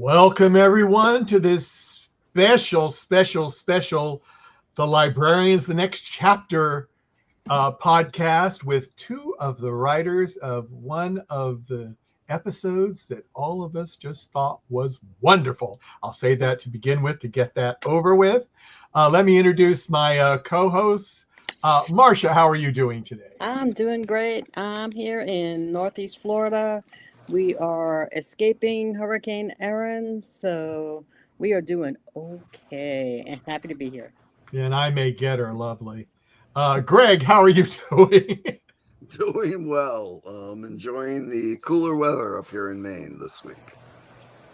Welcome, everyone, to this special The Librarians, the Next Chapter podcast with two of the writers of one of the episodes that all of us just thought was wonderful. I'll say that to begin with to get that over with. Let me introduce my co-hosts. Marcia, how are you doing today? I'm doing great. I'm here in Northeast Florida. We are escaping Hurricane Erin, so we are doing okay and happy to be here. And I may get her, lovely. Greg, how are you doing? Doing well. Enjoying the cooler weather up here in Maine this week.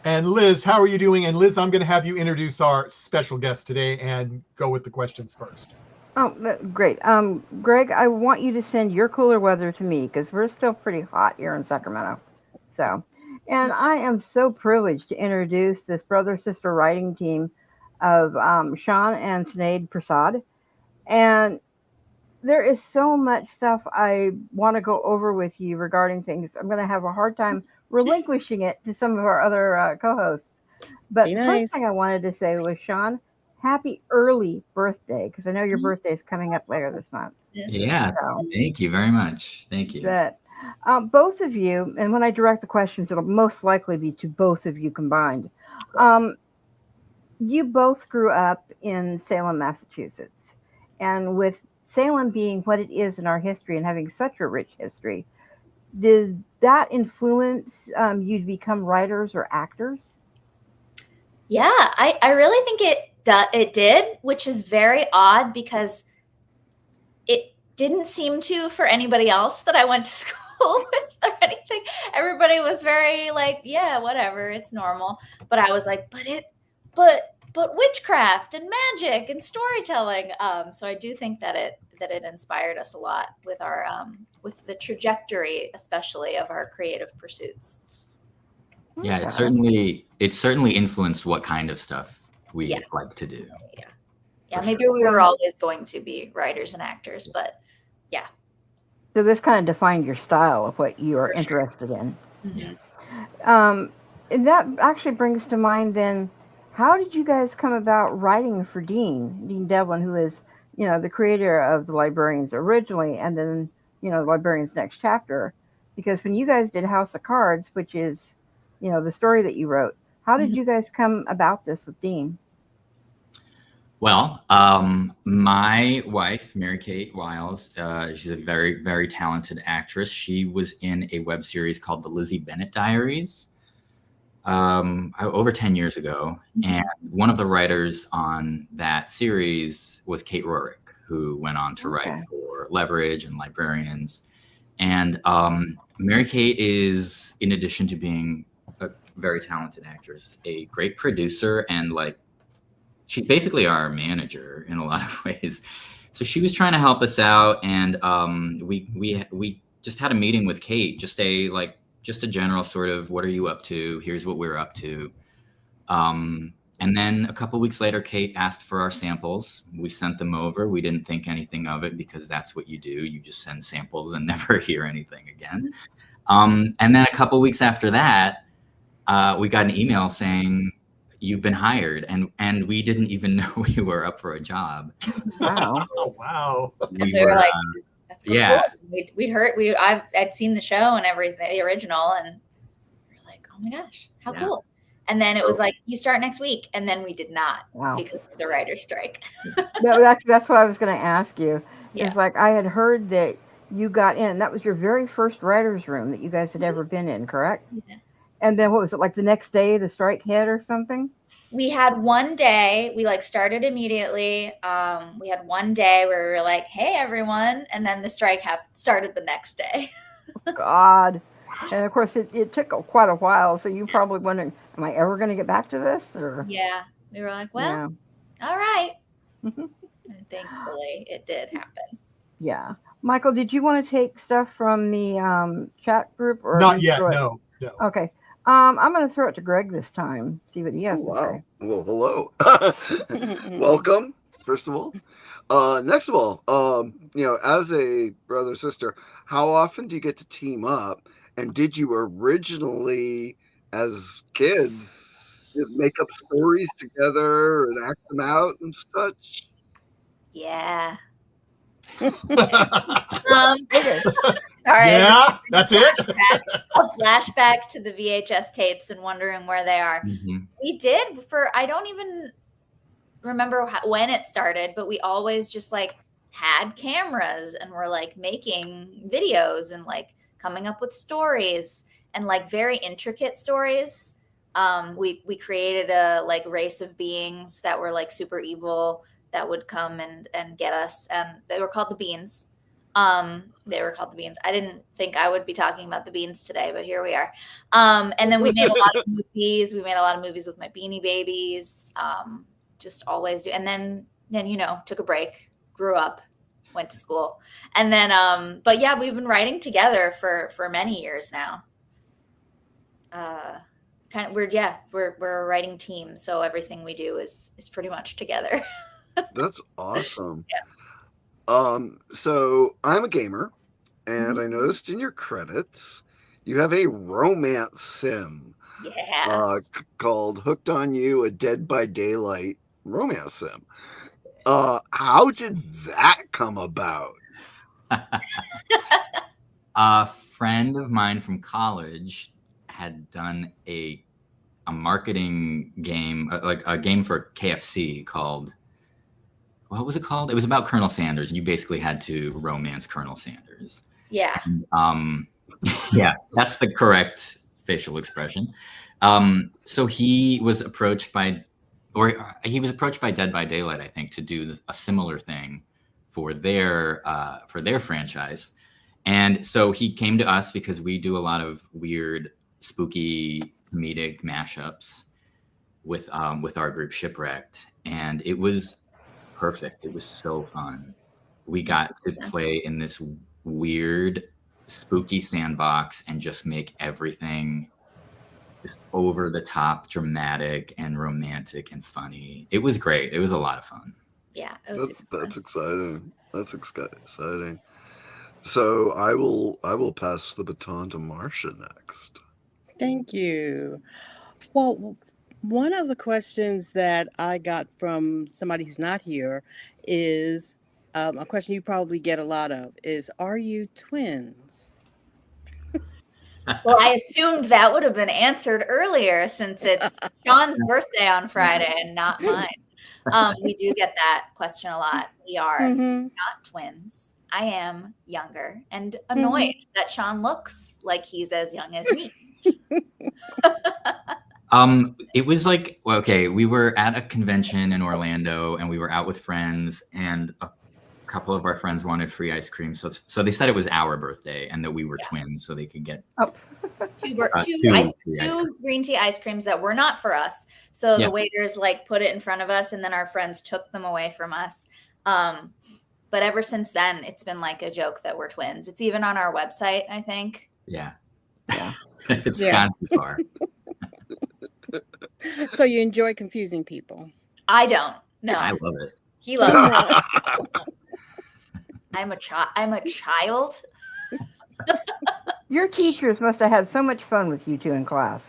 And Liz, how are you doing? And Liz, I'm going to have you introduce our special guest today and go with the questions first. Oh, great. Greg, I want you to send your cooler weather to me because we're still pretty hot here in Sacramento. And I am so privileged to introduce this brother-sister writing team of Sean and Sinead Persaud. And there is so much stuff I want to go over with you regarding things. I'm going to have a hard time relinquishing it to some of our other co-hosts. But the first thing I wanted to say was, Sean, happy early birthday, because I know your birthday is coming up later this month. Yeah, thank you very much. Thank you. But both of you, and when I direct the questions, it'll most likely be to both of you combined. You both grew up in Salem, Massachusetts. And with Salem being what it is in our history and having such a rich history, did that influence you to become writers or actors? Yeah, I really think it did, which is very odd because it didn't seem to for anybody else that I went to school with or anything. Everybody was very like, yeah, whatever, it's normal. But I was like, but witchcraft and magic and storytelling. So I do think that it inspired us a lot with our with the trajectory, especially of our creative pursuits. Yeah, it certainly influenced what kind of stuff we like to do. Yeah, maybe we were always going to be writers and actors, but yeah. So this kind of defined your style of what you are interested in. Mm-hmm. And that actually brings to mind then, how did you guys come about writing for Dean Devlin, who is, the creator of the Librarians originally, and then, the Librarians Next Chapter? Because when you guys did House of Cards, which is, the story that you wrote, how did you guys come about this with Dean? Well, my wife, Mary Kate Wiles, she's a very, very talented actress. She was in a web series called The Lizzie Bennet Diaries over 10 years ago. And one of the writers on that series was Kate Rorick, who went on to write for Leverage and Librarians. And Mary Kate is, in addition to being a very talented actress, a great producer, and she's basically our manager in a lot of ways. So she was trying to help us out, and we just had a meeting with Kate, just a general sort of, what are you up to? Here's what we're up to. And then a couple of weeks later, Kate asked for our samples. We sent them over. We didn't think anything of it because that's what you do. You just send samples and never hear anything again. And then a couple of weeks after that, we got an email saying, you've been hired, and we didn't even know we were up for a job. Wow! Wow! We were like, "That's cool." Yeah. I'd seen the show and everything, the original, and we were like, "Oh my gosh, how cool!" And then it was like, "You start next week," and then we did not because of the writer's strike. That's what I was going to ask you. It's like I had heard that you got in. That was your very first writer's room that you guys had ever been in, correct? Yeah. And then what was it, like the next day the strike hit or something? We had one day, we started immediately. We had one day where we were like, hey, everyone. And then the strike started the next day. God. And of course, it took quite a while. So you probably wondering, am I ever going to get back to this? Or yeah, we were like, well, all right. And thankfully, it did happen. Yeah. Michael, did you want to take stuff from the chat group? Or not yet, no. Okay. I'm going to throw it to Greg this time, see what he has to say. Well, hello. Welcome, first of all. Next of all, as a brother-sister, how often do you get to team up? And did you originally, as kids, make up stories together and act them out and such? Yeah. Okay. Sorry, Yeah, that's it. a flashback to the VHS tapes and wondering where they are. Mhm. We did I don't even remember when it started, but we always just like had cameras and were like making videos and like coming up with stories and like very intricate stories. We created a like race of beings that were like super evil that would come and get us, and they were called the Beans. They were called the Beans. I didn't think I would be talking about the Beans today, but here we are. And then we made a lot of movies. We made a lot of movies with my Beanie Babies. Just always do. And then took a break, grew up, went to school, and then but yeah, we've been writing together for many years now. We're a writing team, so everything we do is pretty much together. That's awesome. Yeah. So I'm a gamer, and I noticed in your credits you have a romance sim. Yeah. Called Hooked on You, a Dead by Daylight romance sim. How did that come about? A friend of mine from college had done a marketing game, like a game for KFC called, what was it called? It was about Colonel Sanders, and you basically had to romance Colonel Sanders. Yeah. And, yeah, that's the correct facial expression. So he was approached by Dead by Daylight, I think, to do a similar thing for their franchise. And so he came to us because we do a lot of weird, spooky, comedic mashups with our group Shipwrecked, and it was perfect. It was so fun. We got to play in this weird, spooky sandbox and just make everything just over the top, dramatic and romantic and funny. It was great. It was a lot of fun. Yeah, it was That's exciting. That's exciting. So I will pass the baton to Marcia next. Thank you. Well, one of the questions that I got from somebody who's not here is a question you probably get a lot of is, are you twins? Well, I assumed that would have been answered earlier since it's Sean's birthday on Friday and not mine. We do get that question a lot. We are not twins. I am younger and annoyed that Sean looks like he's as young as me. It was like, okay, we were at a convention in Orlando and we were out with friends, and a couple of our friends wanted free ice cream. So they said it was our birthday and that we were twins, so they could get two green tea ice creams that were not for us. So the waiters like put it in front of us, and then our friends took them away from us. But ever since then, it's been like a joke that we're twins. It's even on our website, I think. Yeah. It's gone too far. So you enjoy confusing people? I don't. No. I love it. He loves it. I'm a child. Your teachers must have had so much fun with you two in class.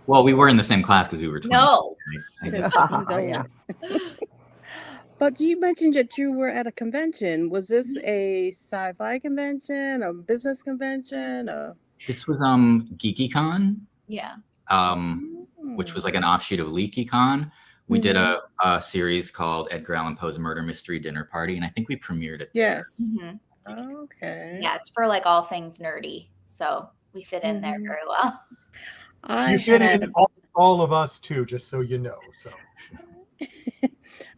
Well, we were in the same class because we were twins. No. I guess. Yeah. But you mentioned that you were at a convention. Was this a sci-fi convention, a business convention? This was GeekyCon. Yeah. Which was like an offshoot of LeakyCon. We did a series called Edgar Allan Poe's Murder Mystery Dinner Party, and I think we premiered it. Yes. Mm-hmm. Okay. Yeah, it's for like all things nerdy, so we fit in there very well. You fit in all of us too, just so you know. So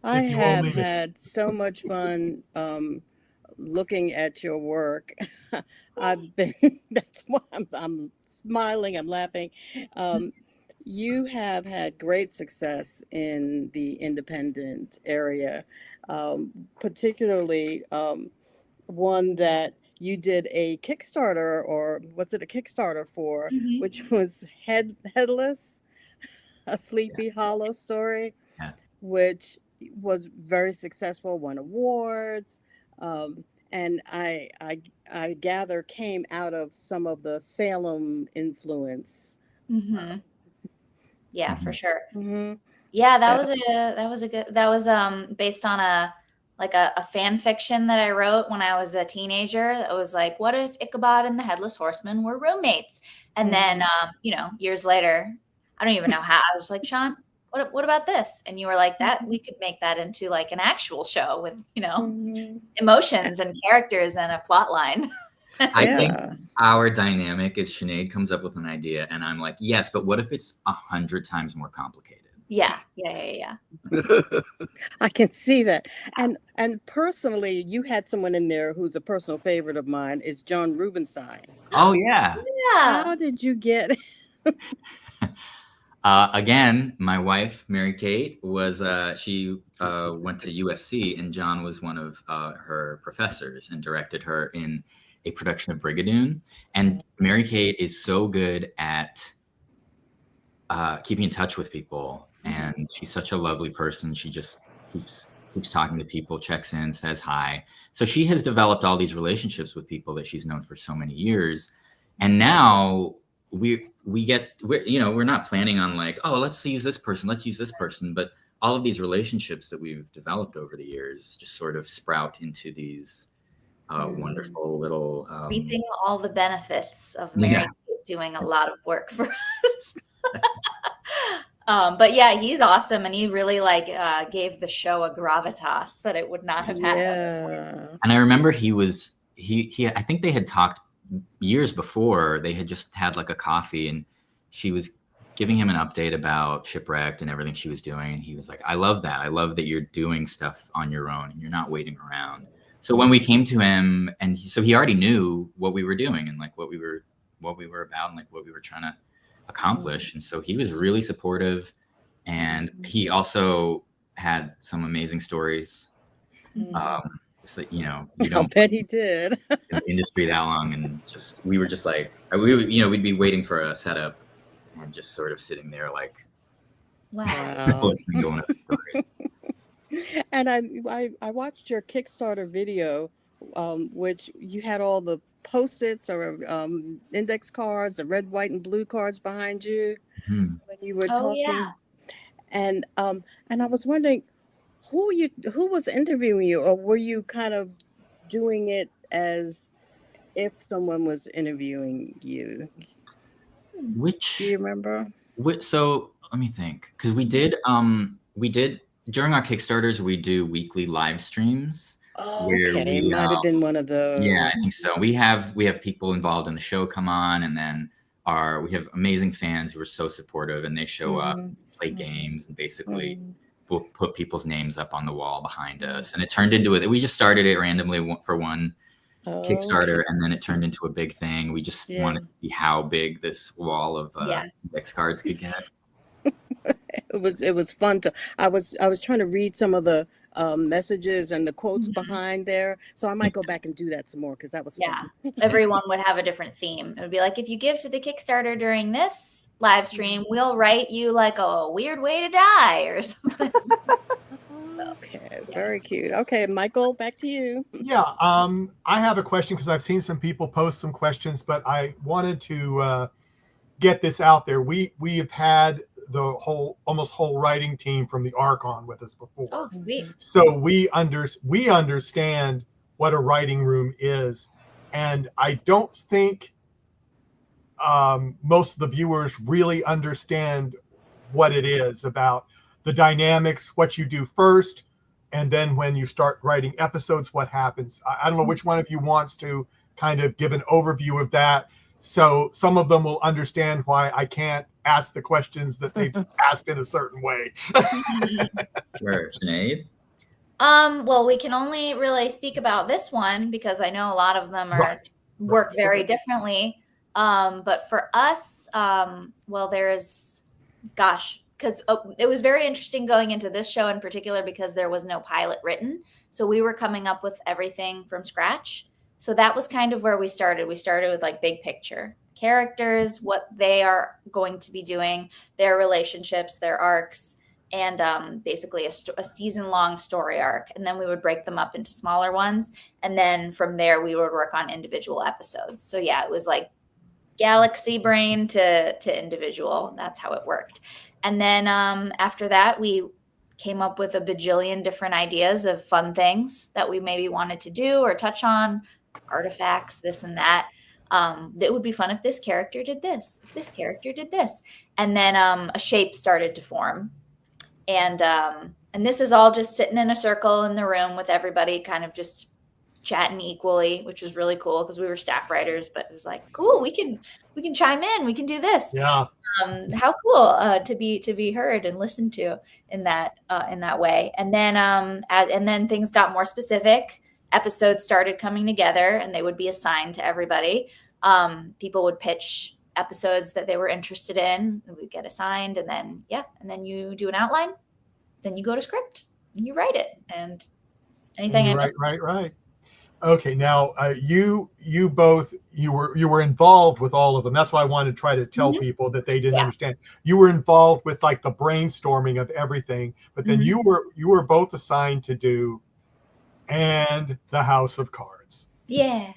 I have had so much fun looking at your work. That's why I'm smiling, I'm laughing. You have had great success in the independent area, particularly one that you did a Kickstarter, or was it a Kickstarter for, which was Headless, a Sleepy Hollow story, which was very successful, won awards, and I gather came out of some of the Salem influence. Yeah, for sure. Mm-hmm. Yeah, that was based on a fan fiction that I wrote when I was a teenager. That was like, what if Ichabod and the Headless Horseman were roommates? And then, years later, I don't even know how, I was like, Sean, what about this? And you were like, that we could make that into like an actual show with, emotions and characters and a plot line. I think our dynamic is Sinead comes up with an idea and I'm like, yes, but what if it's 100 times more complicated? Yeah. I can see that. And personally, you had someone in there who's a personal favorite of mine, is John Rubinstein. Oh, yeah. How did you get again, my wife, Mary Kate, was she went to USC, and John was one of her professors and directed her in a production of Brigadoon. And Mary Kate is so good at keeping in touch with people, and she's such a lovely person. She just keeps talking to people, checks in, says hi. So she has developed all these relationships with people that she's known for so many years. And now we're not planning on like, oh, let's use this person, but all of these relationships that we've developed over the years just sort of sprout into these wonderful little reaping all the benefits of Mary doing a lot of work for us. But yeah, he's awesome, and he really gave the show a gravitas that it would not have had. And I remember he I think they had talked years before. They had just had like a coffee, and she was giving him an update about Shipwrecked and everything she was doing, and he was like, I love that you're doing stuff on your own and you're not waiting around. So when we came to him, and he already knew what we were doing and like what we were about and like what we were trying to accomplish. And so he was really supportive, and he also had some amazing stories. So, you don't bet he did in the industry that long, and we were just like, we'd be waiting for a setup and just sort of sitting there like, wow. listening to one of the stories. And I watched your Kickstarter video, which you had all the Post-its or index cards, the red, white, and blue cards behind you when you were talking. Yeah. And I was wondering who was interviewing you, or were you kind of doing it as if someone was interviewing you? Do you remember? So let me think, because we did during our Kickstarters, we do weekly live streams. Oh, okay. It might have been one of those. Yeah, I think so. We have people involved in the show come on, and then we have amazing fans who are so supportive, and they show up, play games, and basically we'll put people's names up on the wall behind us. And it turned into it. We just started it randomly for one Kickstarter, and then it turned into a big thing. We just wanted to see how big this wall of index cards could get. It was fun to. I was trying to read some of the messages and the quotes behind there, so I might go back and do that some more, because that was fun. Everyone would have a different theme. It would be like, if you give to the Kickstarter during this live stream, we'll write you like a weird way to die or something. Okay, very cute. Okay, Michael, back to you. Yeah, I have a question, because I've seen some people post some questions, but I wanted to get this out there. We have had the almost whole writing team from the ARC on with us before. Oh, sweet. So we understand what a writing room is, and I don't think most of the viewers really understand what it is, about the dynamics, what you do first, and then when you start writing episodes, what happens. I don't know which one of you wants to kind of give an overview of that, so some of them will understand why I can't ask the questions that they've asked in a certain way. Sure, Sinead? Well, we can only really speak about this one because I know a lot of them work very differently. But for us, because it was very interesting going into this show in particular, because there was no pilot written. So we were coming up with everything from scratch. So that was kind of where we started. We started with like big picture characters, what they are going to be doing, their relationships, their arcs, and basically a season-long story arc. And then we would break them up into smaller ones. And then from there, we would work on individual episodes. So yeah, it was like galaxy brain to individual. That's how it worked. And then after that, we came up with a bajillion different ideas of fun things that we maybe wanted to do or touch on, artifacts, this and that. That would be fun if this character did this, if this character did this. And then a shape started to form. And this is all just sitting in a circle in the room with everybody kind of just chatting equally, which was really cool because we were staff writers, but it was like, cool, we can chime in, we can do this. Yeah. How cool to be heard and listened to in that way. And then things got more specific. Episodes started coming together and they would be assigned to everybody. People would pitch episodes that they were interested in, and we'd get assigned, and then you do an outline, then you go to script and you write it, and anything. Right. Okay, now you were involved with all of them. That's why I wanted to try to tell people that they didn't understand. You were involved with like the brainstorming of everything, but then you were both assigned to do and the House of Cards. Yeah.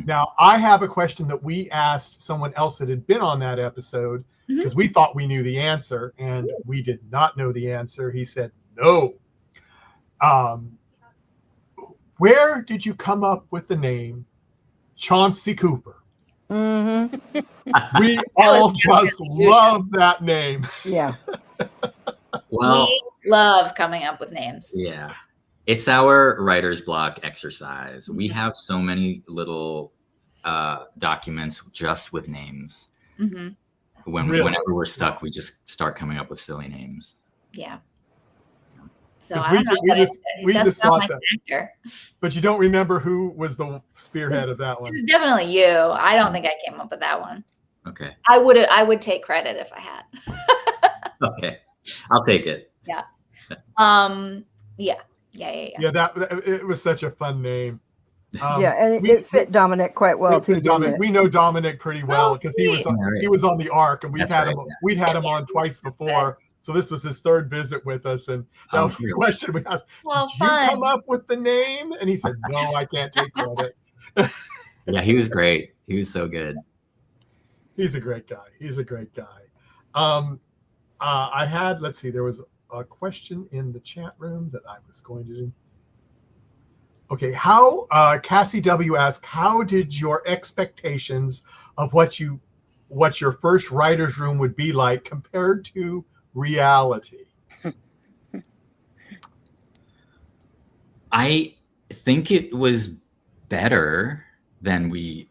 Now I have a question that we asked someone else that had been on that episode because we thought we knew the answer and we did not know the answer. He said no. Where did you come up with the name Chauncey Cooper? We all just love that name. Yeah. Well, we love coming up with names. Yeah. It's our writer's block exercise. We have so many little documents just with names. Whenever we're stuck, we just start coming up with silly names. Yeah. So I don't know, but it does sound like an actor. But you don't remember who was the spearhead of that one? It was definitely you. I don't think I came up with that one. Okay. I would take credit if I had. Okay. I'll take it. Yeah. Yeah, that it was such a fun name. And it fit Dominic quite well too. We know Dominic pretty well because he was on the Ark, and we'd had him on twice before. So this was his third visit with us, and that was the question we asked. Did you come up with the name? And he said, "No, I can't take credit." Yeah, he was great. He was so good. He's a great guy. I had, let's see, there was a question in the chat room that I was going to do. Okay, Cassie W asked, how did your expectations of what your first writer's room would be like compared to reality? I think it was better than we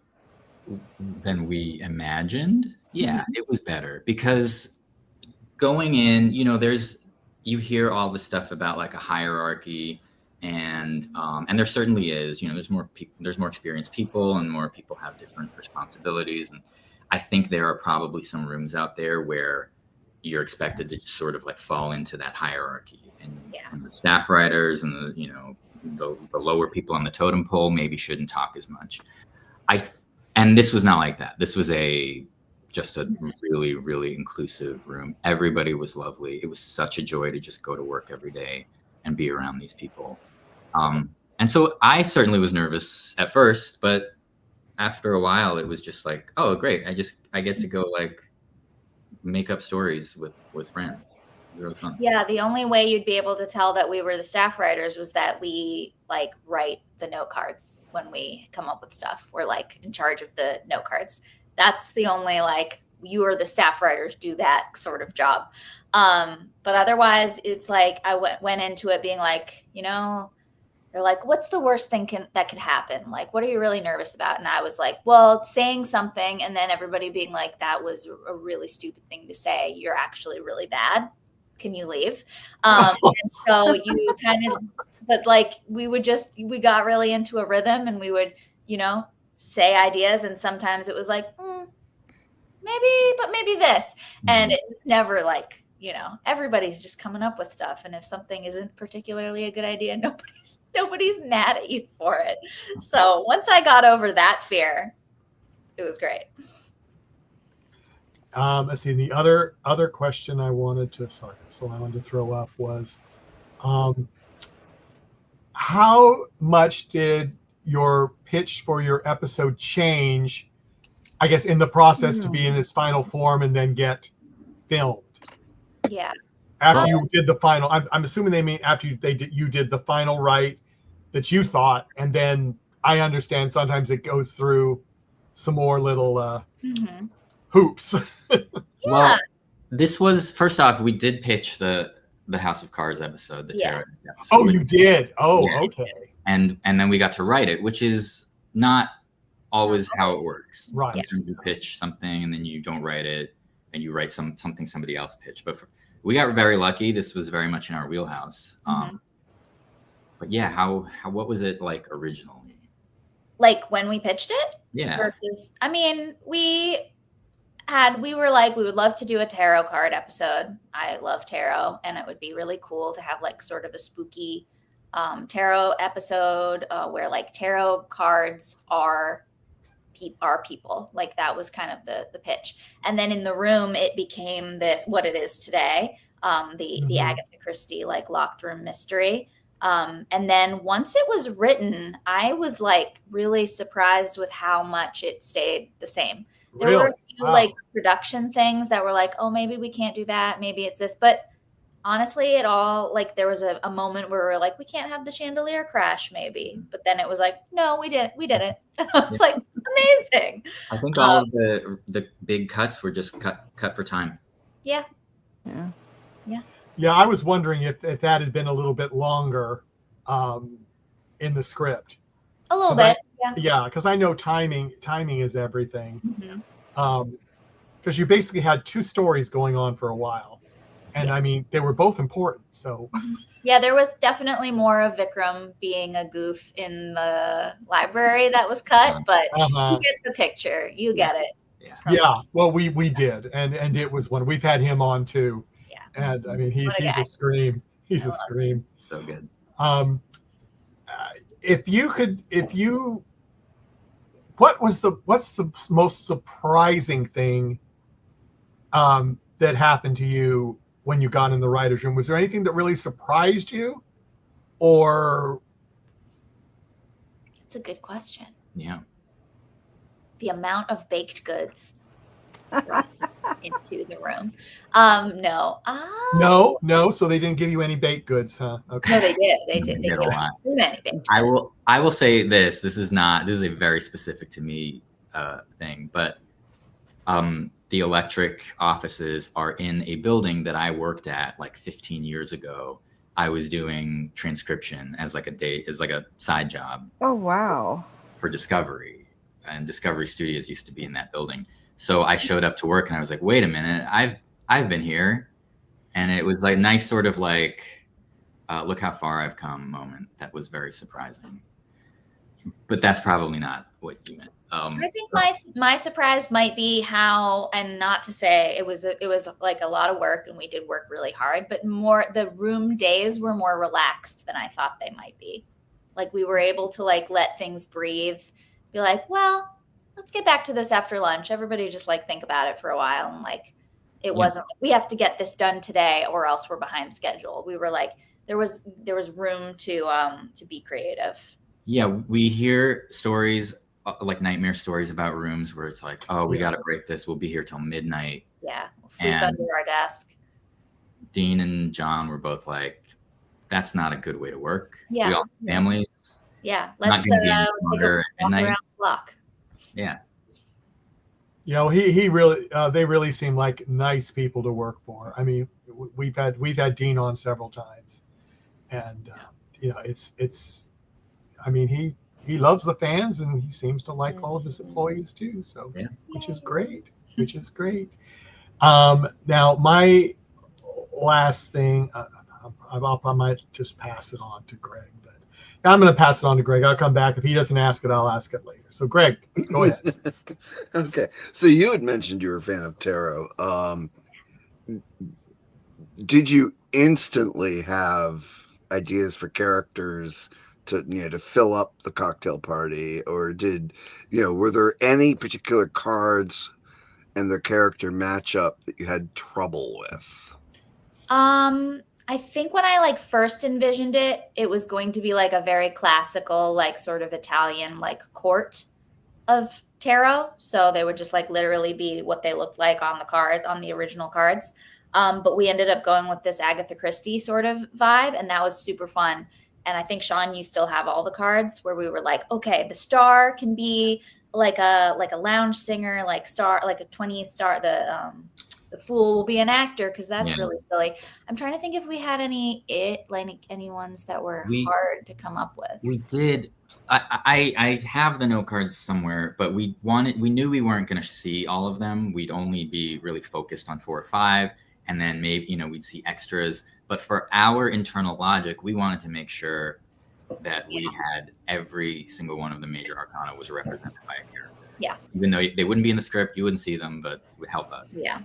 imagined. Yeah, it was better because going in, you hear all the stuff about like a hierarchy, and there certainly is. There's more experienced people, and more people have different responsibilities. And I think there are probably some rooms out there where you're expected to sort of like fall into that hierarchy, and the staff writers and the lower people on the totem pole maybe shouldn't talk as much. And this was not like that. This was just a really, really inclusive room. Everybody was lovely. It was such a joy to just go to work every day and be around these people. And so I certainly was nervous at first, but after a while it was just like, oh, great. I get to go like make up stories with friends. Really fun. Yeah, the only way you'd be able to tell that we were the staff writers was that we like write the note cards when we come up with stuff. We're like in charge of the note cards. That's the only like you are the staff writers do that sort of job. But otherwise it's like I went into it being like, they're like, what's the worst thing that could happen? Like, what are you really nervous about? And I was like, well, saying something and then everybody being like, that was a really stupid thing to say. You're actually really bad. Can you leave? And so you kind of, but like we got really into a rhythm, and we would, say ideas. And sometimes it was like, maybe this. And it's never like, everybody's just coming up with stuff. And if something isn't particularly a good idea, nobody's mad at you for it. So once I got over that fear, it was great. Let's see. The other question I wanted to throw up was, how much did your pitch for your episode change, I guess, in the process to be in its final form and then get filmed? Yeah. After you did the final, I'm assuming they mean after you did the final write that you thought, and then I understand sometimes it goes through some more little hoops. Well, this was, first off, we did pitch the House of Cards episode, the tarot episode. Oh, you did? Oh, Yeah. okay. And then we got to write it, which is not always how it works. Right. Sometimes you pitch something and then you don't write it, and you write something somebody else pitched. But we got very lucky. This was very much in our wheelhouse. But yeah, what was it like originally? Like when we pitched it? Yeah. Versus, I mean, we were like, we would love to do a tarot card episode. I love tarot, and it would be really cool to have like sort of a spooky tarot episode where like tarot cards are people. Like that was kind of the pitch. And then in the room, it became what it is today, the Agatha Christie like locked room mystery. And then once it was written, I was like really surprised with how much it stayed the same. There were a few like production things that were like, oh, maybe we can't do that. Maybe it's this. But honestly, it all like there was a moment where we were like, we can't have the chandelier crash maybe. But then it was like, no, we did it. And I was like, amazing. I think all of the big cuts were just cut for time. Yeah. Yeah, I was wondering if that had been a little bit longer in the script. A little bit. Yeah, because I know timing is everything. Because you basically had two stories going on for a while. And I mean, they were both important. So yeah, there was definitely more of Vikram being a goof in the library that was cut, but you get the picture. You get it. Yeah. Well, we did. And it was one. We've had him on too. Yeah. And I mean, he's a scream. He's a scream. So good. What's the most surprising thing that happened to you when you got in the writer's room? Was there anything that really surprised you? Or It's a good question. Yeah. The amount of baked goods into the room. No. So they didn't give you any baked goods, huh? Okay. No, they did. They did gave a lot. too many baked goods. I will say this. This is a very specific to me thing, but the electric offices are in a building that I worked at like 15 years ago. I was doing transcription as like a side job. Oh, wow. For Discovery, and Discovery Studios used to be in that building. So I showed up to work and I was like, wait a minute, I've been here. And it was like nice sort of like, look how far I've come moment. That was very surprising. But that's probably not what you meant. I think my surprise might be how, and not to say it was like a lot of work and we did work really hard, but the room days were more relaxed than I thought they might be. Like we were able to like let things breathe, be like, well, let's get back to this after lunch. Everybody just like think about it for a while. And like, it wasn't like we have to get this done today or else we're behind schedule. We were like, there was room to be creative. Yeah. We hear stories like nightmare stories about rooms where it's like, oh, we got to break this. We'll be here till midnight. Yeah. We'll sleep under our desk. Dean and John were both like, that's not a good way to work. Yeah. We all have families. Yeah. Let's take a walk around the block. Yeah. You know, he really, they really seem like nice people to work for. I mean, we've had Dean on several times, and you know, it's. I mean, he loves the fans, and he seems to like all of his employees too. So, which is great. Now, my last thing, I might just pass it on to Greg, but I'm going to pass it on to Greg. I'll come back. If he doesn't ask it, I'll ask it later. So, Greg, go ahead. Okay. So you had mentioned you were a fan of tarot. Did you instantly have ideas for characters to fill up the cocktail party, or were there any particular cards and their character matchup that you had trouble with? I think when I like first envisioned it, it was going to be like a very classical, like sort of Italian, like court of tarot. So they would just like literally be what they looked like on the original cards. But we ended up going with this Agatha Christie sort of vibe, and that was super fun. And I think, Sean, you still have all the cards where we were like, okay, the star can be like a lounge singer, like a 20 star. The fool will be an actor, because that's really silly. I'm trying to think if we had any ones that were hard to come up with. We did. I have the note cards somewhere, but we knew we weren't going to see all of them. We'd only be really focused on 4 or 5, and then maybe we'd see extras. But for our internal logic, we wanted to make sure that we had every single one of the major arcana was represented by a character. Yeah. Even though they wouldn't be in the script, you wouldn't see them, but it would help us. Yeah.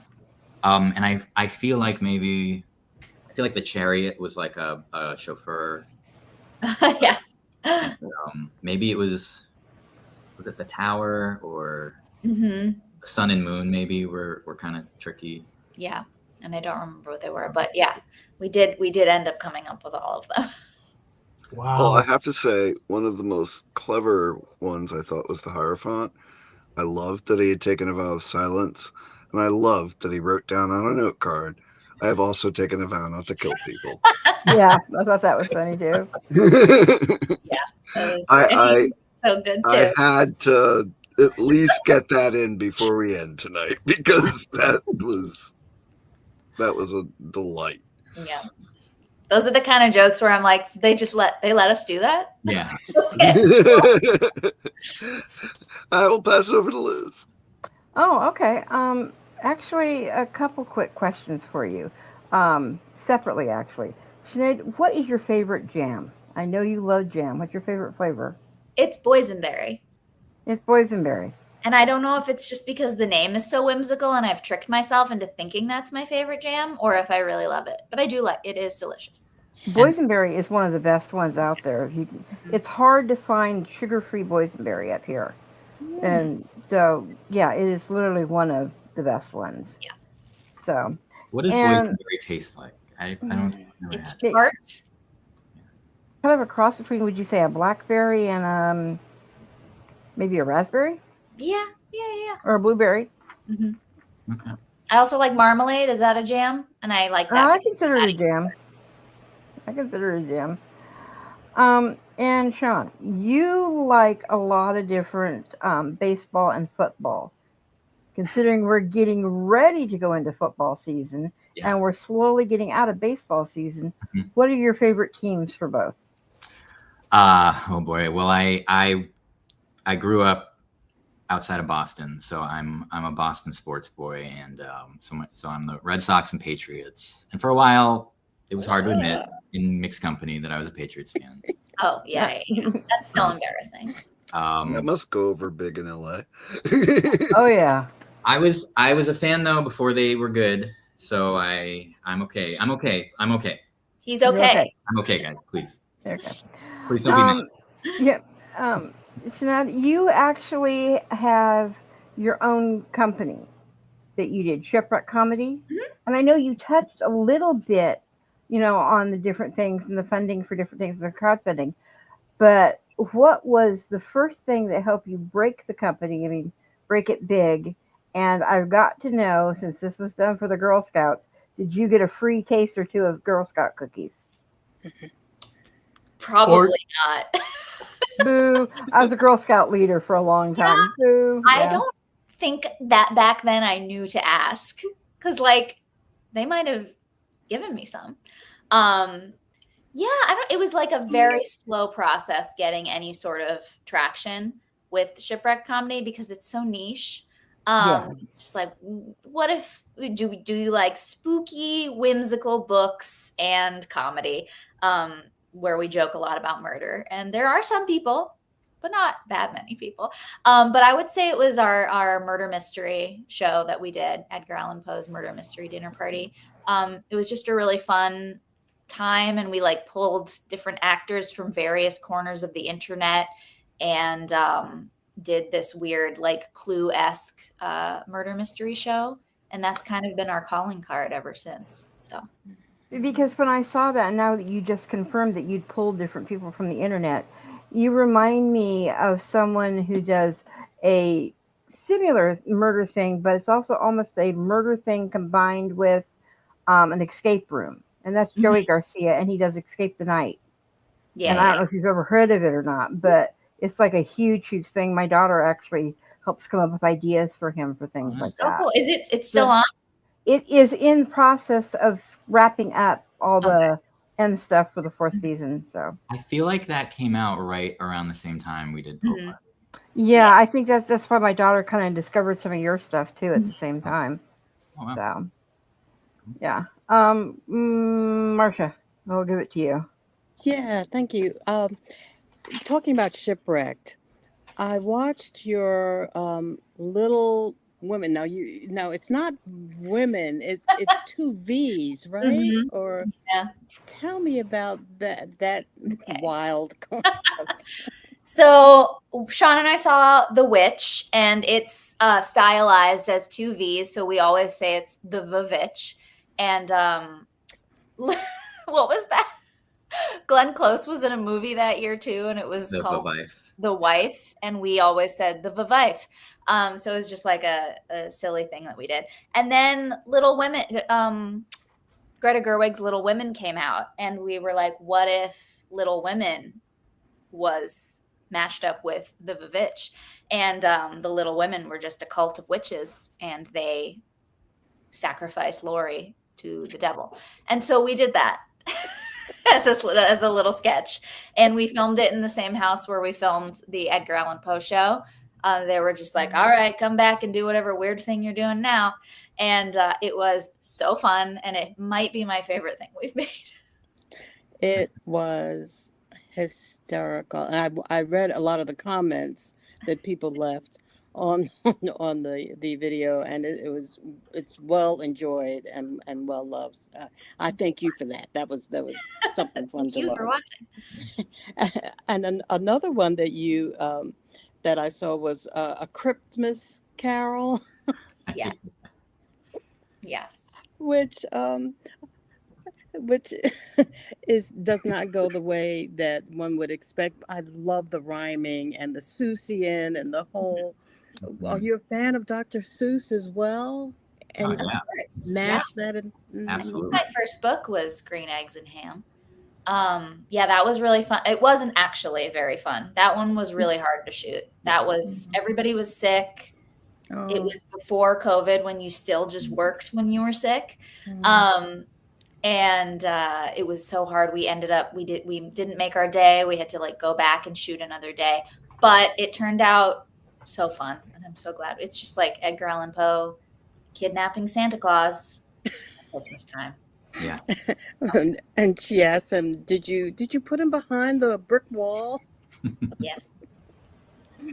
And I feel like the chariot was like a chauffeur. Yeah. Maybe it was it the tower, or the sun and moon maybe were kind of tricky. Yeah. And I don't remember what they were, but yeah, we did end up coming up with all of them. Wow. Well, I have to say, one of the most clever ones I thought was the Hierophant. I loved that he had taken a vow of silence, and I loved that he wrote down on a note card, I have also taken a vow not to kill people. Yeah, I thought that was funny too. I so good too. I had to at least get that in before we end tonight, because that was a delight. Yeah. Those are the kind of jokes where I'm like, they let us do that? Yeah. I will pass it over to Liz. Oh, okay. Actually, a couple quick questions for you. Separately, actually. Sinead, what is your favorite jam? I know you love jam. What's your favorite flavor? It's boysenberry. It's boysenberry. And I don't know if it's just because the name is so whimsical and I've tricked myself into thinking that's my favorite jam, or if I really love it. But I do like it. It is delicious. Boysenberry is one of the best ones out there. It's hard to find sugar-free boysenberry up here. And so, yeah, it is literally one of the best ones. Yeah. So. What does boysenberry taste like? I don't know. It's tart. Kind of a cross between, would you say, a blackberry and maybe a raspberry? Yeah. Or a blueberry. Mm-hmm. Okay. I also like marmalade. Is that a jam? And I like that. I consider it a jam. And Sean, you like a lot of different baseball and football. Considering we're getting ready to go into football season, and we're slowly getting out of baseball season, what are your favorite teams for both? Oh boy. Well, I grew up outside of Boston, so I'm a Boston sports boy, and so I'm the Red Sox and Patriots. And for a while, it was hard to admit in mixed company that I was a Patriots fan. Oh yeah. That's still embarrassing. That must go over big in LA. Oh yeah. I was a fan though before they were good, so I'm okay. He's okay. I'm okay, guys. Please. Okay. Please don't be mad. Yeah. Sinead, you actually have your own company that you did, Shipwrecked Comedy. Mm-hmm. And I know you touched a little bit, on the different things and the funding for different things, the crowdfunding. But what was the first thing that helped you break the company? I mean, break it big. And I've got to know, since this was done for the Girl Scouts, did you get a free case or two of Girl Scout cookies? Probably not. Boo. I was a Girl Scout leader for a long time. Yeah, Boo. I don't think that back then I knew to ask, because they might have given me some. It was like a very slow process getting any sort of traction with Shipwrecked Comedy, because it's so niche. It's just like, what if do you like spooky, whimsical books and comedy, where we joke a lot about murder? And there are some people, but not that many people. But I would say it was our murder mystery show that we did, Edgar Allan Poe's Murder Mystery Dinner Party. It was just a really fun time, and we pulled different actors from various corners of the internet and did this weird Clue-esque murder mystery show, and that's kind of been our calling card ever since. So because when I saw that, now that you just confirmed that you'd pulled different people from the internet, you remind me of someone who does a similar murder thing, but it's also almost a murder thing combined with an escape room, and that's Joey Garcia, and he does Escape the Night. Yeah. And I don't know if you've ever heard of it or not, but it's like a huge, huge thing. My daughter actually helps come up with ideas for him for things like that. Oh, cool. Is it's still on? It is in process of wrapping up all the end stuff for the 4th season. So I feel like that came out right around the same time we did Pope. Yeah, I think that's why my daughter kind of discovered some of your stuff too at the same time. Oh, wow. So yeah. Marcia, I'll give it to you. Yeah, thank you. Talking about Shipwrecked, I watched your Little Women. Now it's not women. It's 2 V's, right? Or tell me about that wild concept. So Sean and I saw The Witch, and it's stylized as 2 V's, so we always say it's the Vavitch. And what was that? Glenn Close was in a movie that year too, and it was called The Wife, and we always said the Vavife. So it was just like a silly thing that we did. And then Little Women, Greta Gerwig's Little Women came out, and we were like, what if Little Women was mashed up with the Vavitch? And the Little Women were just a cult of witches, and they sacrificed Lori to the devil. And so we did that as a little sketch, and we filmed it in the same house where we filmed the Edgar Allan Poe show. They were just like, all right, come back and do whatever weird thing you're doing now. And it was so fun, and it might be my favorite thing we've made. It was hysterical. And I read a lot of the comments that people left on the video, and it's well enjoyed and well loved. I thank you for that. That was something fun to Thank you for watching. And then another one that you that I saw was A Christmas Carol. Yeah. Yes. Which does not go the way that one would expect. I love the rhyming and the Seussian and the whole. Are you a fan of Dr. Seuss as well? And smash that in. Absolutely. My first book was Green Eggs and Ham. Yeah, that was really fun. It wasn't actually very fun. That one was really hard to shoot. That was, everybody was sick. It was before COVID, when you still just worked when you were sick. And it was so hard. We didn't make our day. We had to like go back and shoot another day, but it turned out so fun. And I'm so glad. It's just like Edgar Allan Poe kidnapping Santa Claus at Christmas time. Yeah. And she asked him, did you put him behind the brick wall? Yes.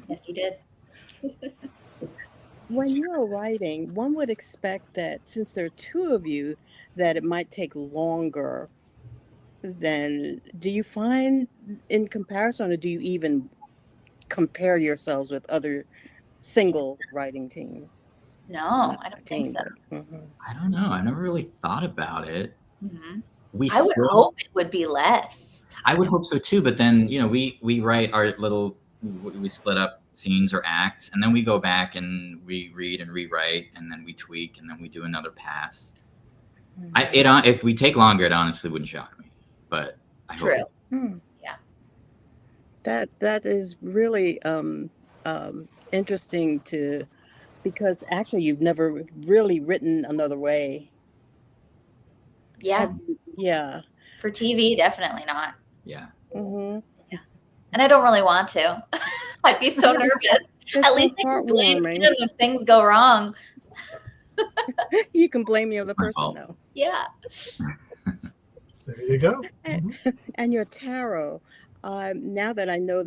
Yes, he did. When you're writing, one would expect that since there are 2 of you, that it might take longer. Then do you find in comparison, or do you even compare yourselves with other single writing teams? No, I don't think so. I don't know. I never really thought about it. I would hope it would be less. I would hope so too. But then, we write our little, we split up scenes or acts, and then we go back and we read and rewrite, and then we tweak, and then we do another pass. If we take longer, it honestly wouldn't shock me. But I hope. Yeah. That is really interesting because actually you've never really written another way. Yeah. Yeah. For TV, definitely not. Yeah. Yeah. And I don't really want to. I'd be so nervous. At least I can blame them if things go wrong. You can blame the other person, though. Yeah. There you go. And your tarot. Now that I know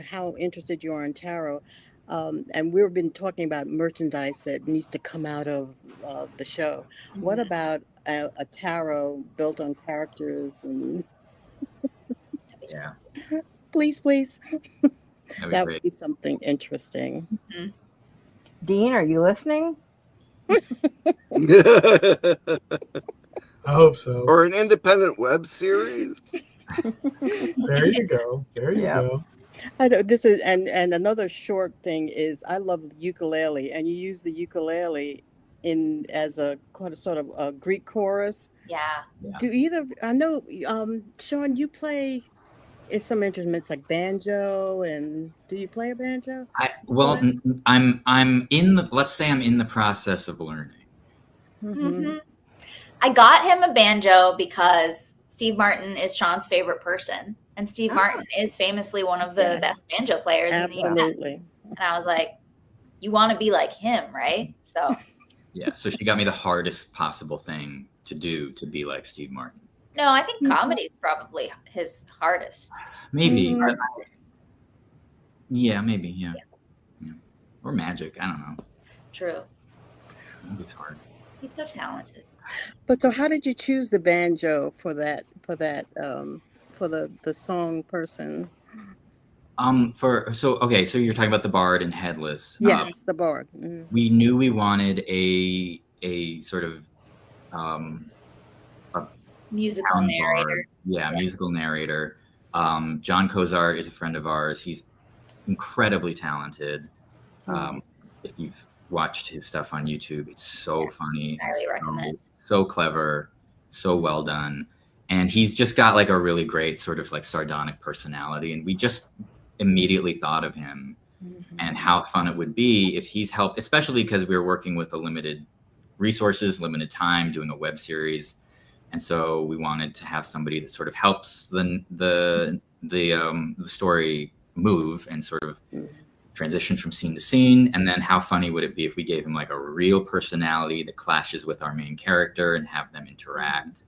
how interested you are in tarot, and we've been talking about merchandise that needs to come out of the show. What about a tarot built on characters? And yeah. Please. That great. would be something interesting. Dean, are you listening? I hope so. Or an independent web series. There you go. Go. I know this is, and another short thing is, I love ukulele, and you use the ukulele in as a sort of a Greek chorus. Yeah. Do either? I know, Sean, you play in some instruments like banjo, and do you play a banjo? I'm in the. Let's say I'm in the process of learning. Mm-hmm. I got him a banjo because Steve Martin is Sean's favorite person, and Steve Martin is famously one of the best banjo players in the U.S. And I was like, "You want to be like him, right?" So. Yeah, so she got me the hardest possible thing to do to be like Steve Martin. No, I think comedy is probably his hardest. Maybe. Yeah, maybe. Yeah. Or magic. I don't know. True. It's hard. He's so talented. But so, how did you choose the banjo for the song person? So you're talking about the Bard and Headless. Yes, the Bard. We knew we wanted a sort of a musical narrator. Bard. Yeah, musical narrator. John Cozart is a friend of ours. He's incredibly talented. If you've watched his stuff on YouTube, it's so funny. Highly recommend. So clever, so well done. And he's just got like a really great sort of like sardonic personality. And we just immediately thought of him and how fun it would be if he's helped, especially because we were working with a limited resources, limited time, doing a web series. And so we wanted to have somebody that sort of helps the story move and sort of transition from scene to scene. And then how funny would it be if we gave him like a real personality that clashes with our main character and have them interact?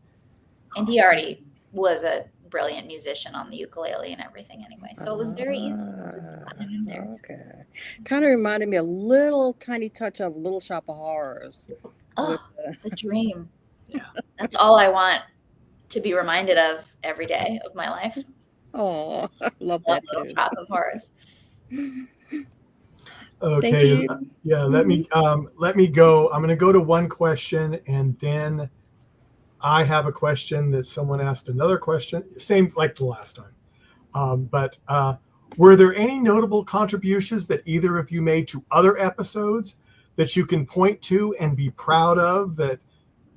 And he already was a brilliant musician on the ukulele and everything anyway. So it was very easy to just put him in there. Okay. Kind of reminded me a little tiny touch of Little Shop of Horrors. Oh, the dream. Yeah. That's all I want to be reminded of every day of my life. Oh, I love that too. Little Shop of Horrors. Okay. Yeah, let me go. I'm going to go to one question, and then I have a question that someone asked another question, same like the last time. But were there any notable contributions that either of you made to other episodes that you can point to and be proud of, that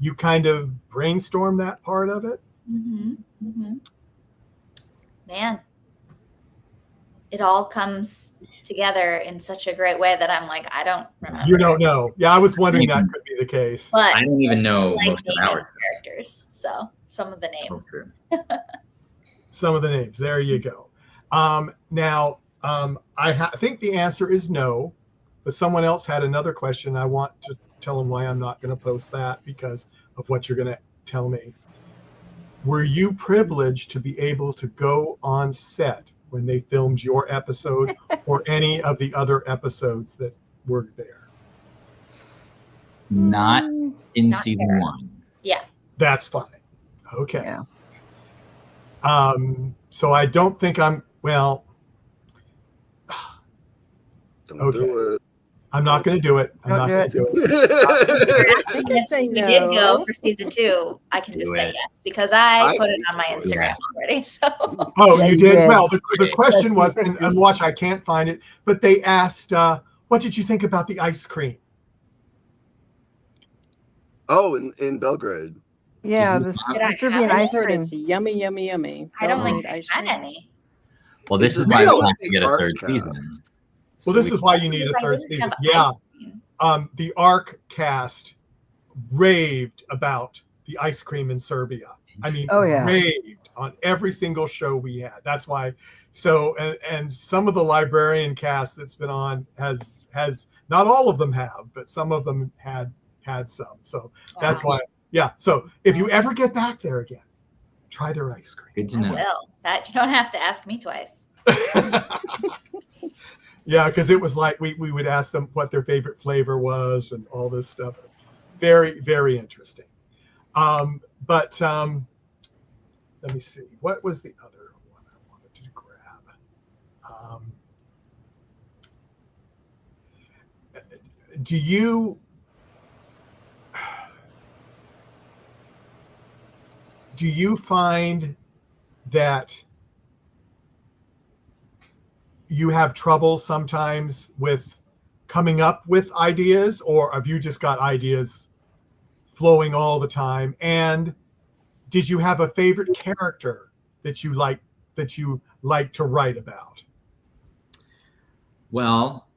you kind of brainstormed that part of it? Man, it all comes together in such a great way that I'm like, I don't remember. You don't know. Yeah, I was wondering that could be the case. But I don't even know like most of our characters. So some of the names. Some of the names. There you go. Now, I think the answer is no, but someone else had another question. I want to tell them why I'm not going to post that because of what you're going to tell me. Were you privileged to be able to go on set when they filmed your episode or any of the other episodes that were there? Not in season 1. Yeah. That's fine. Okay. Yeah. So I don't think I'm, well, Don't do it. I'm not going to do it. I'm not going to do it. If we did go for season 2, I can just say yes because I put it on my Instagram already. So. Oh, you did? Well, the question was, and watch, I can't find it, but they asked, what did you think about the ice cream? Oh, in Belgrade. Yeah, the Serbian ice cream. It's yummy, yummy, yummy. I don't think I had any. Well, this is why we have to get a third season. Well, this is why you need a third season. Yeah. The ARC cast raved about the ice cream in Serbia. I mean, raved on every single show we had. That's why. So, and some of the Librarian cast that's been on has not all of them have, but some of them had some. So that's why. Yeah. So if you ever get back there again, try their ice cream. Good to know. I will. That you don't have to ask me twice. Yeah, because it was like we would ask them what their favorite flavor was and all this stuff. Very, very interesting. But let me see. What was the other one I wanted to grab? Do you find that you have trouble sometimes with coming up with ideas, or have you just got ideas flowing all the time? And did you have a favorite character that you like to write about? Well,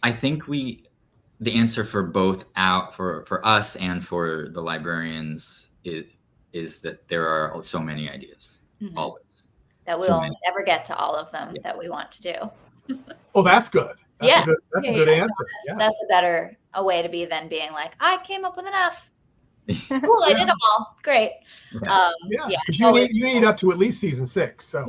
I think the answer for both for us and for the librarians is that there are so many ideas, always. That we'll never get to all of them that we want to do. Oh, that's good. That's a good answer. That's a way to be than being like, I came up with enough. Cool, I did them all. Great. Because you need up to at least season 6. So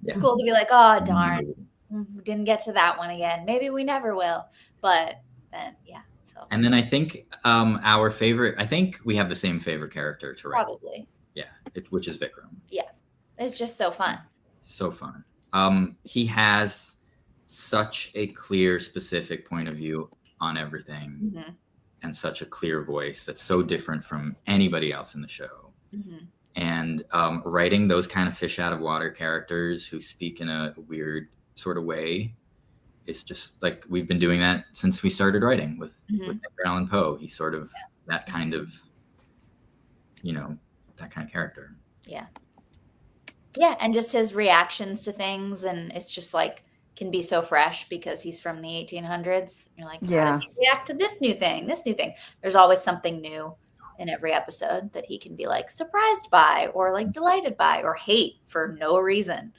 it's cool to be like, oh darn, we didn't get to that one again. Maybe we never will. But then so. And then I think our favorite. I think we have the same favorite character to write. Probably. Yeah, which is Vikram. Yeah, it's just so fun. So fun. He has such a clear, specific point of view on everything. And such a clear voice that's so different from anybody else in the show. And writing those kind of fish out of water characters who speak in a weird sort of way, it's just like we've been doing that since we started writing with Edgar Allan Poe. He's sort of that kind of, that kind of character. Yeah. Yeah, and just his reactions to things, and it's just like, can be so fresh because he's from the 1800s. You're like, how does he react to this new thing? There's always something new in every episode that he can be like surprised by or like delighted by or hate for no reason.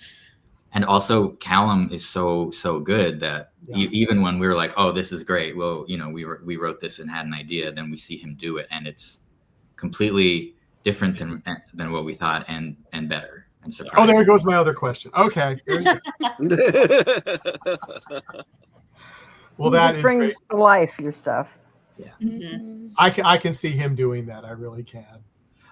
And also Callum is so good that even when we were like, oh, this is great. Well, we wrote this and had an idea, then we see him do it and it's completely different than what we thought and better. Oh, there goes my other question. Okay. Well, that is brings great. To life your stuff. Yeah. I can see him doing that. I really can.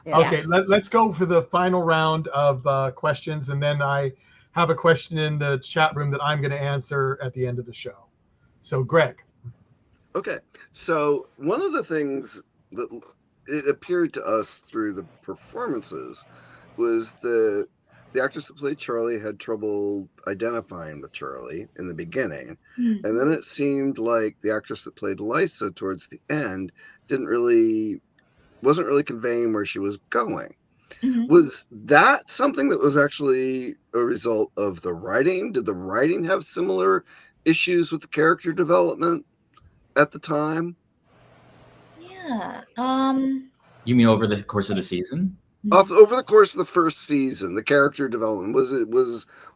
Yeah. Okay, let's go for the final round of questions, and then I have a question in the chat room that I'm going to answer at the end of the show. So, Greg. Okay, so one of the things that it appeared to us through the performances was the actress that played Charlie had trouble identifying with Charlie in the beginning. And then it seemed like the actress that played Lysa towards the end wasn't really conveying where she was going. Was that something that was actually a result of the writing? Did the writing have similar issues with the character development at the time? Yeah. You mean over the course of the season? Over the course of the first season, the character development,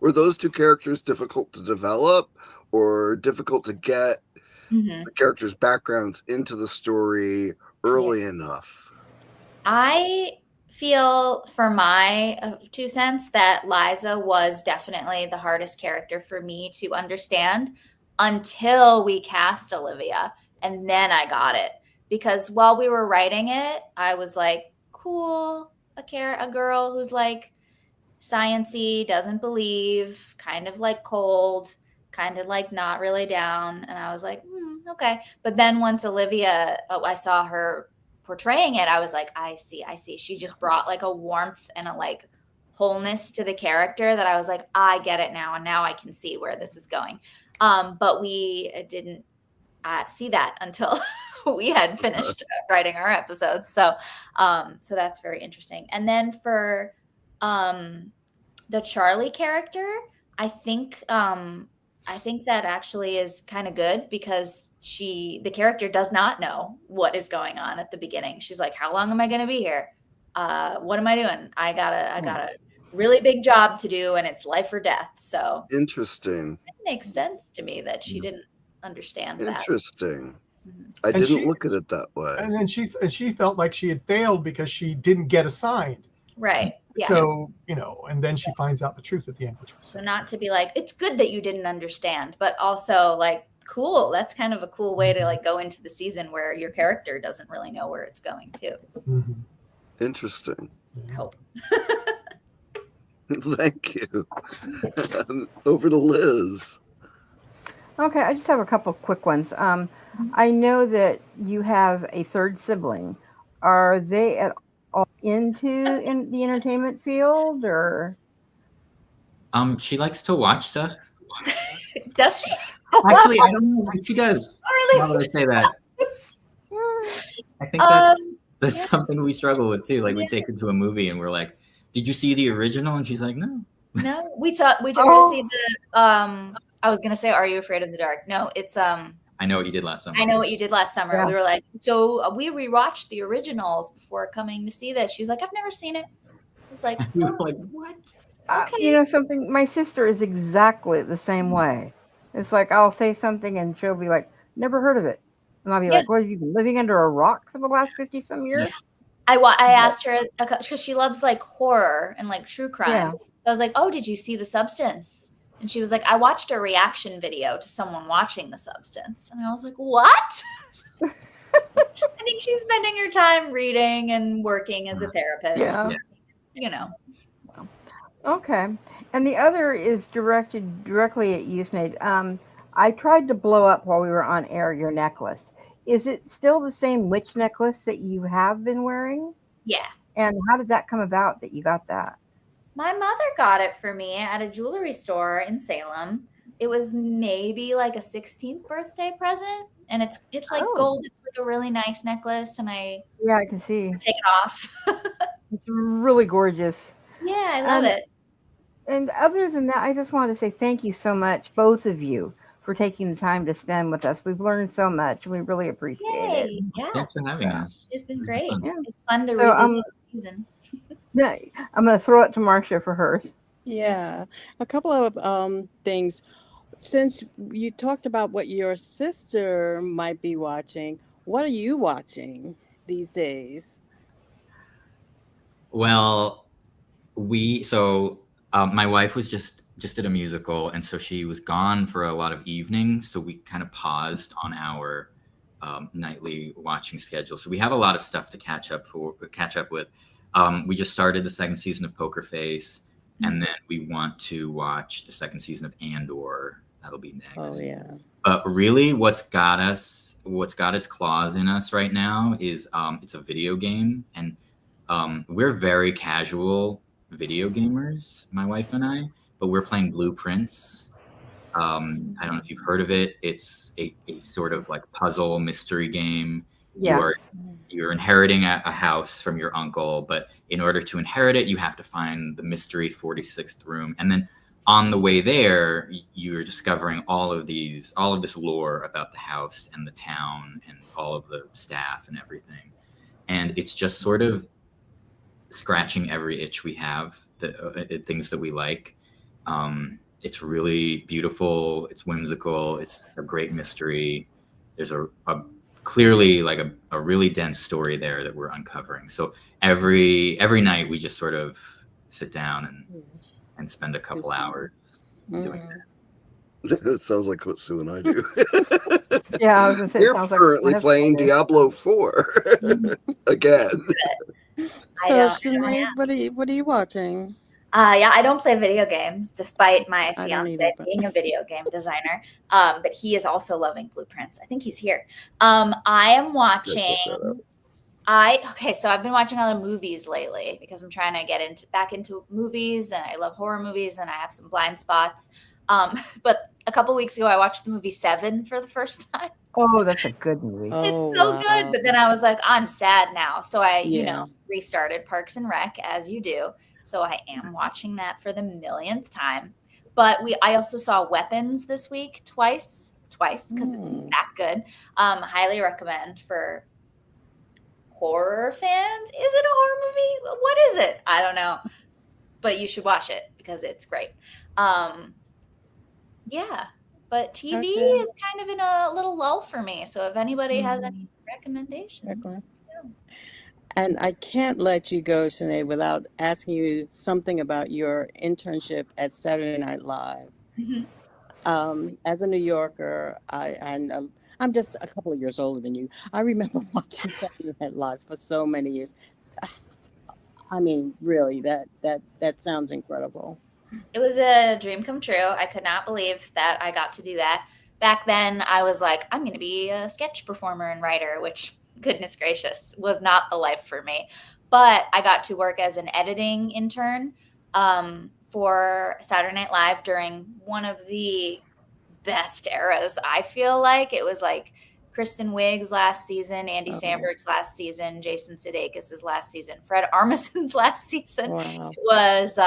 were those two characters difficult to develop or difficult to get the characters' backgrounds into the story early enough? I feel, for my 2 cents, that Liza was definitely the hardest character for me to understand until we cast Olivia, and then I got it. Because while we were writing it, I was like, cool. A girl who's like sciencey, doesn't believe, kind of like cold, kind of like not really down. And I was like, okay. But then once Olivia, I saw her portraying it, I was like, I see. She just brought like a warmth and a like wholeness to the character that I was like, I get it now. And now I can see where this is going. But we didn't see that until we had finished writing our episodes. So that's very interesting. And then for the Charlie character, I think that actually is kind of good because the character does not know what is going on at the beginning. She's like, how long am I going to be here? What am I doing? I got a really big job to do and it's life or death. So interesting. It makes sense to me that she didn't understand that. Interesting. I didn't look at it that way. And then she felt like she had failed because she didn't get assigned. Right. Yeah. So, and then she finds out the truth at the end, which was so not to be like, it's good that you didn't understand, but also like, cool. That's kind of a cool way to like go into the season where your character doesn't really know where it's going to. Interesting. I hope. Thank you. Over to Liz. Okay, I just have a couple quick ones. I know that you have a third sibling. Are they at all into the entertainment field, or? She likes to watch stuff. Does she? Actually, I don't know if she does. Really? Now that I say that, I think that's something we struggle with too. Like we take her to a movie and we're like, "Did you see the original?" And she's like, "No." No, we took her to see the. I was gonna say, "Are You Afraid of the Dark?" No, it's I Know What You Did Last Summer. I Know What You Did Last Summer. Yeah. We were like, so we rewatched the originals before coming to see this. She's like, I've never seen it. I was like, We were like, what? Okay. You know something? My sister is exactly the same way. It's like I'll say something and she'll be like, "Never heard of it," and I'll be like, "What, have you been living under a rock for the last 50 some years?" I asked her because she loves like horror and like true crime. Yeah. I was like, "Oh, did you see The Substance?" And she was like, "I watched a reaction video to someone watching The Substance," and I was like, "What?" I think she's spending her time reading and working as a therapist. Yeah. You know. Okay. And the other is directed directly at you, Sinead. I tried to blow up while we were on air your necklace. Is it still the same witch necklace that you have been wearing? Yeah. And how did that come about that you got that? My mother got it for me at a jewelry store in Salem. It was maybe like a 16th birthday present, and it's like gold. It's like a really nice necklace, and I can see. take it off. It's really gorgeous. Yeah, I love it. And other than that, I just want to say thank you so much, both of you, for taking the time to spend with us. We've learned so much. We really appreciate it. Yeah. Thanks for having us. It's been great. Fun. Yeah. It's fun to revisit the season. Yeah, I'm going to throw it to Marcia for hers. Yeah, a couple of things. Since you talked about what your sister might be watching, what are you watching these days? Well, my wife was just at a musical, and so she was gone for a lot of evenings. So we kind of paused on our nightly watching schedule. So we have a lot of stuff to catch up with. We just started the second season of Poker Face, and then we want to watch the second season of Andor. That'll be next. Oh yeah. But really, what's got its claws in us right now is it's a video game, and we're very casual video gamers, my wife and I. But we're playing Blueprints. I don't know if you've heard of it. It's a sort of like puzzle mystery game. Yeah. You're inheriting a house from your uncle, but in order to inherit it, you have to find the mystery 46th room. And then on the way there, you're discovering all of this lore about the house and the town and all of the staff and everything. And it's just sort of scratching every itch we have, things that we like. It's really beautiful. It's whimsical. It's a great mystery. There's a clearly like a really dense story there that we're uncovering. So every night we just sort of sit down and spend a couple hours doing that. That sounds like what Sue and I do. Yeah, I was going to say, We're currently playing Diablo 4 again. So Sinead, what are you watching? Yeah, I don't play video games, despite my I don't fiance either, but- being a video game designer. But he is also loving Blueprints. I think he's here. I am watching. So I've been watching other movies lately because I'm trying to get back into movies, and I love horror movies, and I have some blind spots. But a couple weeks ago, I watched the movie Seven for the first time. Oh, that's a good movie. It's so good. But then I was like, I'm sad now. So I, restarted Parks and Rec, as you do. So I am watching that for the millionth time. But I also saw Weapons this week twice because it's that good. Highly recommend for horror fans. Is it a horror movie? What is it? I don't know. But you should watch it because it's great. Yeah. But TV is kind of in a little lull for me. So if anybody has any recommendations. And I can't let you go, Sinead, without asking you something about your internship at Saturday Night Live. As a New Yorker, I'm just a couple of years older than you. I remember watching Saturday Night Live for so many years. I mean, really, that sounds incredible. It was a dream come true. I could not believe that I got to do that. Back then, I was like, I'm going to be a sketch performer and writer, which, goodness gracious, was not the life for me. But I got to work as an editing intern for Saturday Night Live during one of the best eras. I feel like it was like Kristen Wiig's last season, Andy Samberg's last season, Jason Sudeikis' last season, Fred Armisen's last season. Wow. It was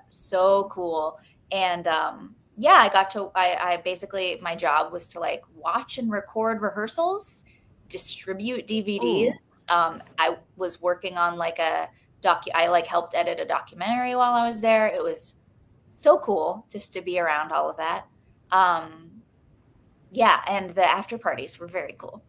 so cool. And I basically, my job was to like watch and record rehearsals, distribute DVDs. I was working on like I like helped edit a documentary while I was there. It was so cool just to be around all of that. And the after parties were very cool.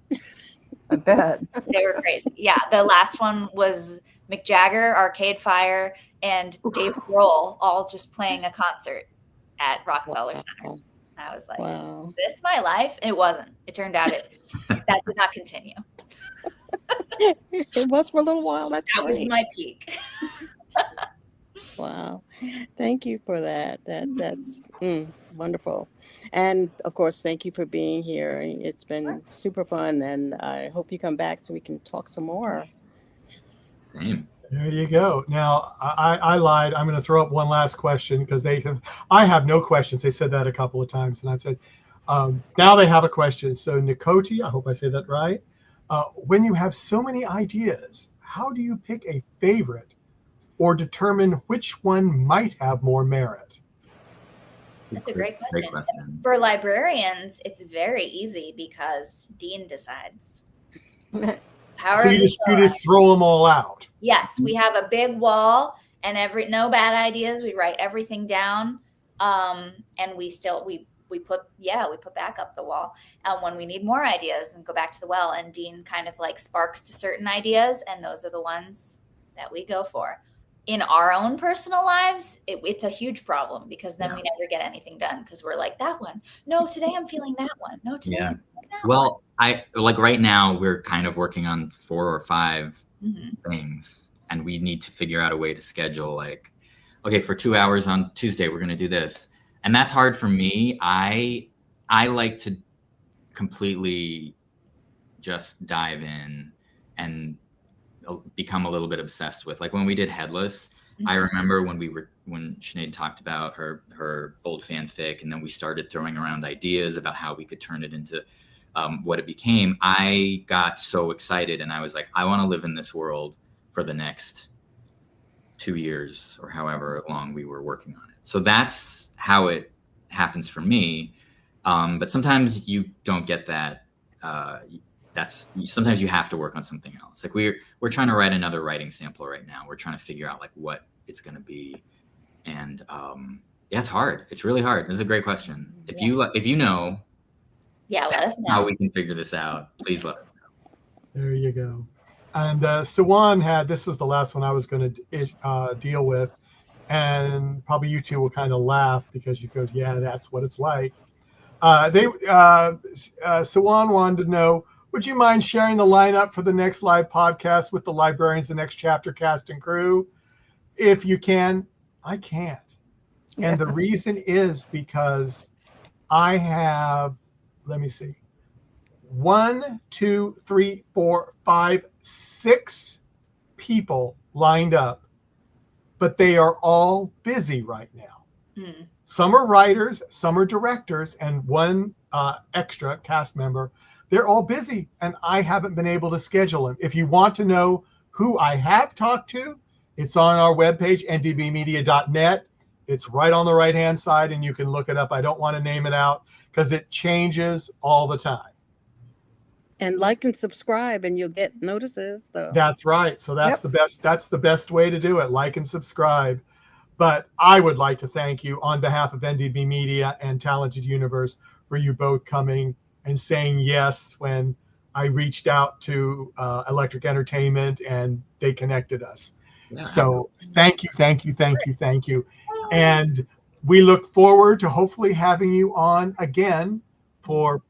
I bet. They were crazy. Yeah, the last one was Mick Jagger, Arcade Fire, and Dave Grohl all just playing a concert at Rockefeller Center. I was like, wow. Is this my life? And it wasn't. It turned out that did not continue. It was for a little while. That was my peak. Wow. Thank you for that. That's wonderful. And of course, thank you for being here. It's been super fun, and I hope you come back so we can talk some more. Same. There you go. Now, I lied. I'm going to throw up one last question because I have no questions. They said that a couple of times, and I said, now they have a question. So Nikoti, I hope I say that right. When you have so many ideas, how do you pick a favorite or determine which one might have more merit? That's a great question. For librarians, it's very easy because Dean decides. So you just throw them all out. Yes, we have a big wall, and no bad ideas. We write everything down, and we put back up the wall. And when we need more ideas, and go back to the well, and Dean kind of like sparks to certain ideas, and those are the ones that we go for. In our own personal lives, it's a huge problem because then we never get anything done because we're like, that one. No, today I'm feeling that one. No, today I'm feeling that one. I like right now we're kind of working on 4 or 5 things, and we need to figure out a way to schedule like, okay, for 2 hours on Tuesday, we're going to do this. And that's hard for me. I like to completely just dive in and become a little bit obsessed with, like when we did Headless, I remember when Sinead talked about her old fanfic, and then we started throwing around ideas about how we could turn it into what it became. I got so excited, and I was like, I want to live in this world for the next 2 years or however long we were working on it. So that's how it happens for me. But sometimes you don't get that. Sometimes you have to work on something else. Like we're trying to write another writing sample right now. We're trying to figure out like what it's going to be. And it's hard. It's really hard. This is a great question. If you know, let us know how we can figure this out. Please let us know. There you go. And Sawan this was the last one I was going to deal with, and probably you two will kind of laugh because she goes, yeah, that's what it's like. Sawan wanted to know, would you mind sharing the lineup for the next live podcast with the Librarians, the Next Chapter cast and crew? If you can. I can't. And the reason is because I have, let me see, 1, 2, 3, 4, 5, 6 people lined up, but they are all busy right now. Some are writers, some are directors, and one extra cast member. They're all busy, and I haven't been able to schedule them. If you want to know who I have talked to, it's on our webpage, ndbmedia.net. It's right on the right-hand side, and you can look it up. I don't want to name it out because it changes all the time. And like and subscribe, and you'll get notices, though. That's right. So that's the best. That's the best way to do it. Like and subscribe. But I would like to thank you on behalf of NDB Media and Talented Universe for you both coming and saying yes when I reached out to Electric Entertainment and they connected us. Yeah. So thank you. And we look forward to hopefully having you on again for,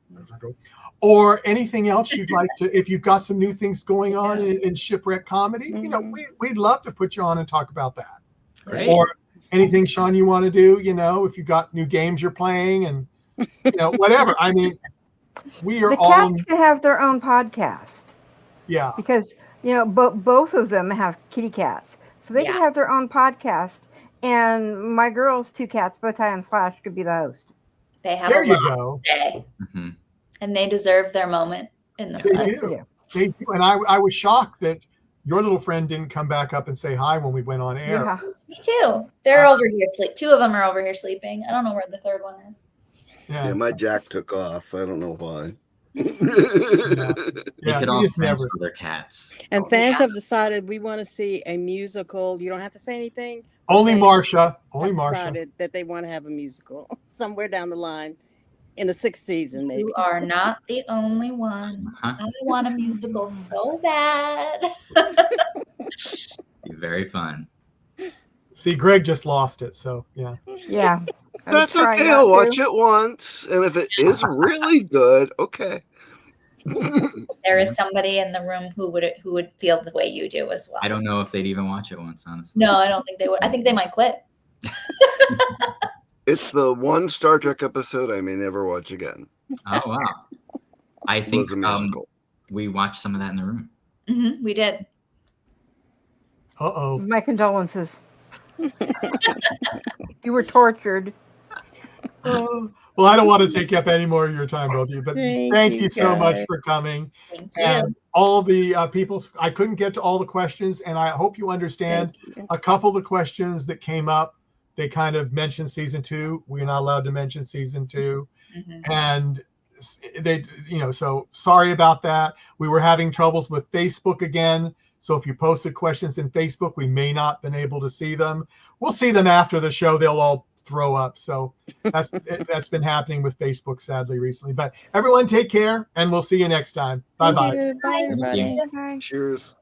or anything else you'd like to, if you've got some new things going on in Shipwrecked Comedy, you know, we'd love to put you on and talk about that. Great. Or anything, Sean, you want to do, you know, if you've got new games you're playing and, you know, whatever. I mean, we are all. The cats can have their own podcast. Yeah. Because, you know, both of them have kitty cats. So they can have their own podcast. And my girls, 2 cats, Bowtie and Flash, could be the host. They have There a you lot go. to say, Mhm. and they deserve their moment in the They sun. do. Yeah. They do. And I was shocked that your little friend didn't come back up and say hi when we went on air. Yeah. Me too. They're over here sleep. Two of them are over here sleeping. I don't know where the third one is. Yeah, my jack took off. I don't know why. They Yeah, could you all just sense never. for their cats. And fans have decided we want to see a musical. You don't have to say anything. Only Fans Marsha. Only have Marsha. decided that they want to have a musical somewhere down the line in the 6th season, maybe. You are not the only one. Uh-huh. I want a musical so bad. Be very fun. See, Greg just lost it. So yeah. Yeah. I was That's trying okay. not I'll to. watch it once, and if it is really good, okay. There is somebody in the room who would feel the way you do as well. I don't know if they'd even watch it once, honestly. No, I don't think they would. I think they might quit. It's the one Star Trek episode I may never watch again. Oh wow! I It think was a musical. we watched some of that in the room. We did. Uh-oh. My condolences. You were tortured. Well, I don't want to take up any more of your time, both of you, but thank you so much guys. for coming. Thank you. And all the people, I couldn't get to all the questions, and I hope you understand Thank you. a couple of the questions that came up. They kind of mentioned season 2. We're not allowed to mention season 2. And they, so sorry about that. We were having troubles with Facebook again. So if you posted questions in Facebook, we may not have been able to see them. We'll see them after the show. They'll all throw up. So that's been happening with Facebook, sadly, recently. But everyone take care, and we'll see you next time. Bye-bye. Thank you. Bye, everybody. Bye. Cheers.